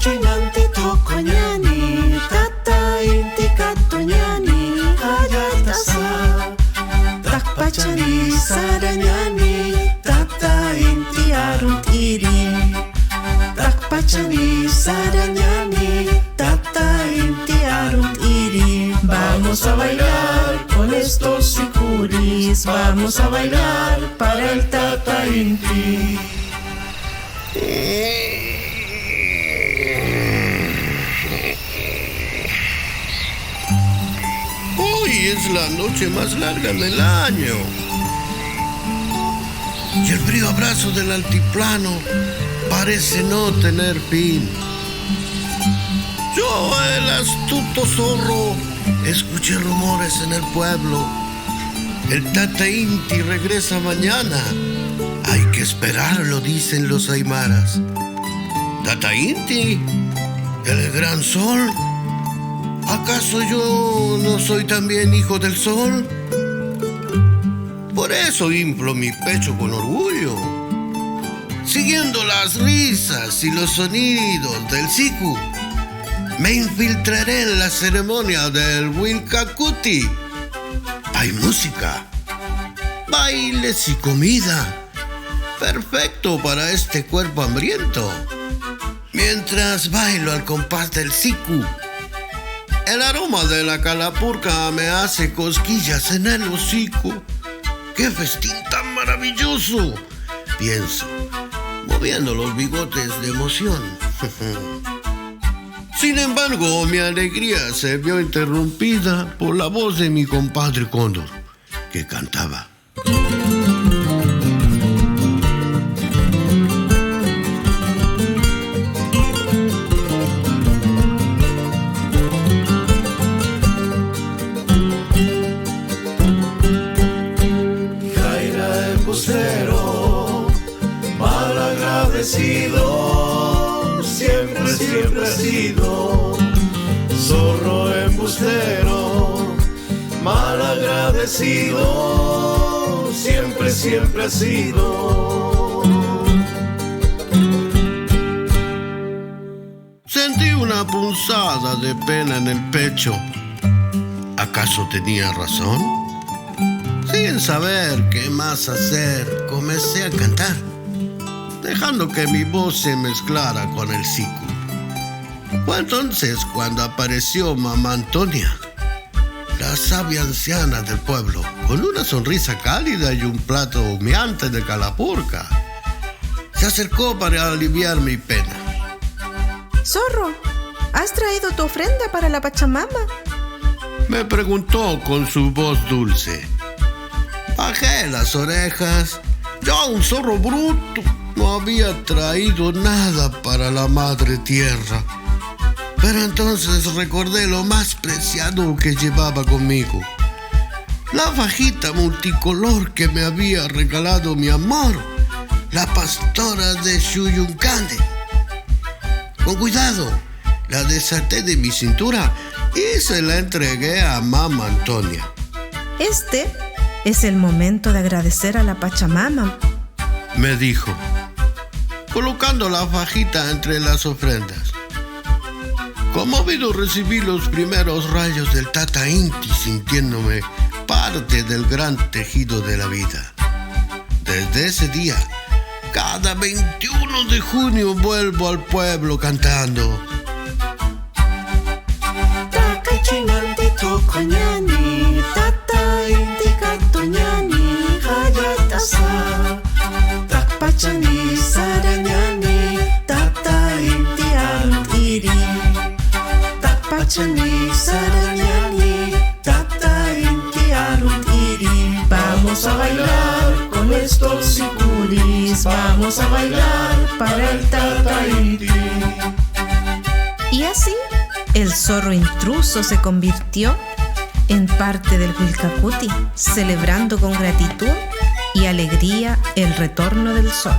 chinanti tokoñani, tata inti katoñani, hayatasa. Takpachani sarañani, tata inti arunt iri. Takpachani sarañani, tata inti arunt iri. Vamos a bailar con estos sicuris, vamos a bailar para el tata inti. Hoy es la noche más larga del año y el frío abrazo del altiplano parece no tener fin. Yo, el astuto zorro, escuché rumores en el pueblo. El tata inti regresa mañana. Hay que esperarlo, dicen los aymaras. Tata inti, el gran sol. ¿Acaso yo no soy también hijo del sol? Por eso inflo mi pecho con orgullo, siguiendo las risas y los sonidos del siku. Me infiltraré en la ceremonia del Wilcacuti. Hay música, bailes y comida. Perfecto para este cuerpo hambriento. Mientras bailo al compás del siku, el aroma de la calapurca me hace cosquillas en el hocico. ¡Qué festín tan maravilloso!, pienso, moviendo los bigotes de emoción. Sin embargo, mi alegría se vio interrumpida por la voz de mi compadre Cóndor, que cantaba. Siempre, siempre ha sido zorro embustero, mal agradecido, siempre, siempre ha sido. Sentí una punzada de pena en el pecho. ¿Acaso tenía razón? Sin saber qué más hacer, comencé a cantar, dejando que mi voz se mezclara con el siku. Fue entonces cuando apareció mamá Antonia, la sabia anciana del pueblo, con una sonrisa cálida y un plato humeante de calapurca. Se acercó para aliviar mi pena. Zorro, ¿has traído tu ofrenda para la Pachamama?, me preguntó con su voz dulce. Bajé las orejas. Yo, un zorro bruto, no había traído nada para la madre tierra. Pero entonces recordé lo más preciado que llevaba conmigo: la fajita multicolor que me había regalado mi amor, la pastora de Xuyuncande. Con cuidado, la desaté de mi cintura y se la entregué a mamá Antonia. Este es el momento de agradecer a la Pachamama, me dijo, colocando la fajita entre las ofrendas. Conmovido recibí los primeros rayos del tata inti, sintiéndome parte del gran tejido de la vida. Desde ese día, cada 21 de junio vuelvo al pueblo cantando. Takachinanti tokoñani, tata inti katoñani, hayatasa. Takpachani sarañani, tata inti arunt iri. Takpachani sarañani, tata inti arunt iri. Vamos a bailar con estos sicuris, vamos a bailar para el tata inti. y así el zorro intruso se convirtió en parte del Wilcacuti, celebrando con gratitud y alegría el retorno del sol.